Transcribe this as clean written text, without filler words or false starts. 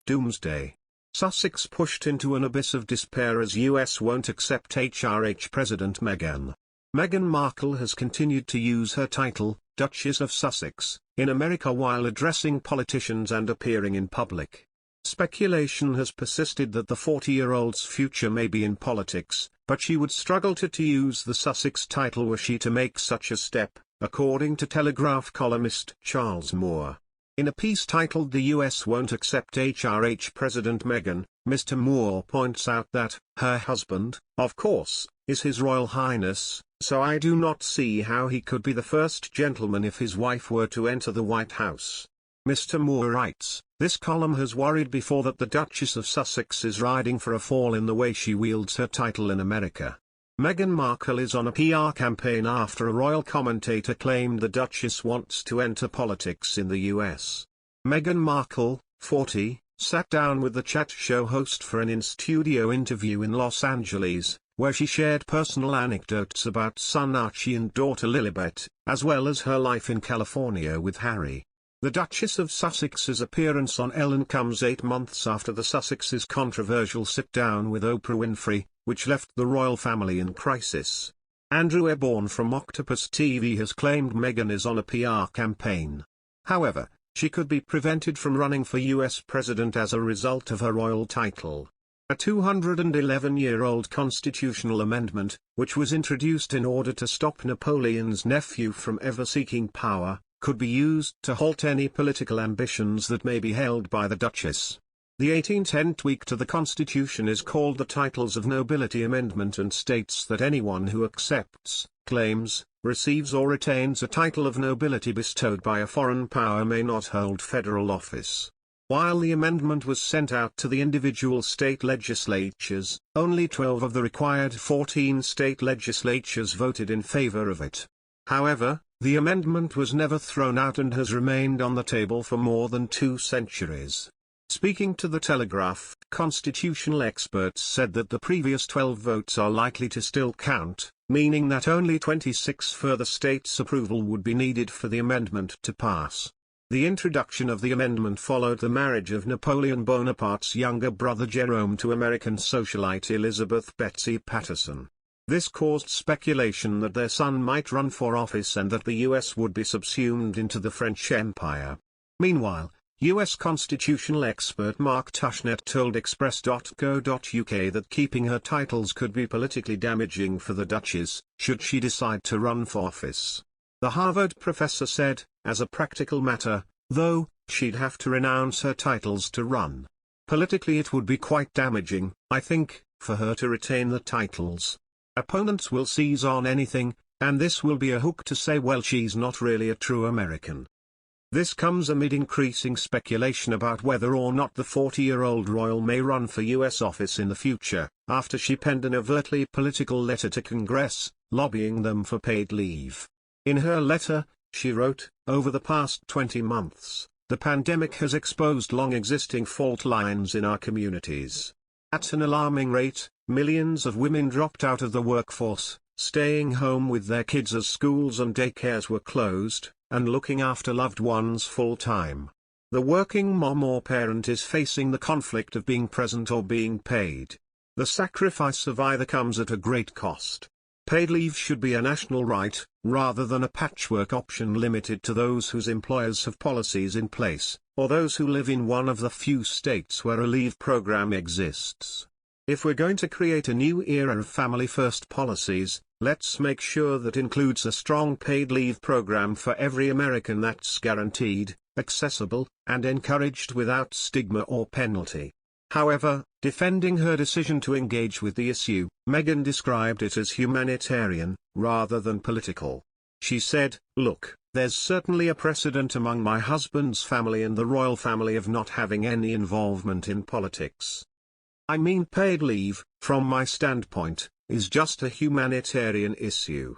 Doomsday. Sussex pushed into an abyss of despair as US won't accept HRH President Meghan. Meghan Markle has continued to use her title, Duchess of Sussex, in America while addressing politicians and appearing in public. Speculation has persisted that the 40-year-old's future may be in politics, but she would struggle to use the Sussex title were she to make such a step, according to Telegraph columnist Charles Moore. In a piece titled "The US Won't Accept HRH President Meghan," Mr. Moore points out that, her husband, of course, is His Royal Highness, so I do not see how he could be the first gentleman if his wife were to enter the White House. Mr. Moore writes, "This column has worried before that the Duchess of Sussex is riding for a fall in the way she wields her title in America. Meghan Markle is on a PR campaign after a royal commentator claimed the Duchess wants to enter politics in the US. Meghan Markle, 40, sat down with the chat show host for an in-studio interview in Los Angeles, where she shared personal anecdotes about son Archie and daughter Lilibet, as well as her life in California with Harry. The Duchess of Sussex's appearance on Ellen comes 8 months after the Sussex's controversial sit-down with Oprah Winfrey, which left the royal family in crisis. Andrew Eborn from Octopus TV has claimed Meghan is on a PR campaign. However, she could be prevented from running for US president as a result of her royal title. A 211-year-old constitutional amendment, which was introduced in order to stop Napoleon's nephew from ever seeking power, could be used to halt any political ambitions that may be held by the Duchess. The 1810 tweak to the Constitution is called the Titles of Nobility Amendment and states that anyone who accepts, claims, receives or retains a title of nobility bestowed by a foreign power may not hold federal office. While the amendment was sent out to the individual state legislatures, only 12 of the required 14 state legislatures voted in favor of it. However, the amendment was never thrown out and has remained on the table for more than 2 centuries. Speaking to the Telegraph, constitutional experts said that the previous 12 votes are likely to still count, meaning that only 26 further states' approval would be needed for the amendment to pass. The introduction of the amendment followed the marriage of Napoleon Bonaparte's younger brother Jerome to American socialite Elizabeth Betsy Patterson. This caused speculation that their son might run for office and that the US would be subsumed into the French Empire. Meanwhile, US constitutional expert Mark Tushnet told Express.co.uk that keeping her titles could be politically damaging for the Duchess, should she decide to run for office. The Harvard professor said, as a practical matter, though, she'd have to renounce her titles to run. Politically it would be quite damaging, I think, for her to retain the titles. Opponents will seize on anything, and this will be a hook to say, well, she's not really a true American. This comes amid increasing speculation about whether or not the 40-year-old royal may run for US office in the future, after she penned an overtly political letter to Congress, lobbying them for paid leave. In her letter, she wrote, "Over the past 20 months, the pandemic has exposed long-existing fault lines in our communities. At an alarming rate, millions of women dropped out of the workforce, staying home with their kids as schools and daycares were closed, and looking after loved ones full-time. The working mom or parent is facing the conflict of being present or being paid. The sacrifice of either comes at a great cost. Paid leave should be a national right, rather than a patchwork option limited to those whose employers have policies in place, or those who live in one of the few states where a leave program exists. If we're going to create a new era of family-first policies, let's make sure that includes a strong paid leave program for every American that's guaranteed, accessible, and encouraged without stigma or penalty." However, defending her decision to engage with the issue, Meghan described it as humanitarian, rather than political. She said, "Look, there's certainly a precedent among my husband's family and the royal family of not having any involvement in politics. I mean, paid leave, from my standpoint, is just a humanitarian issue.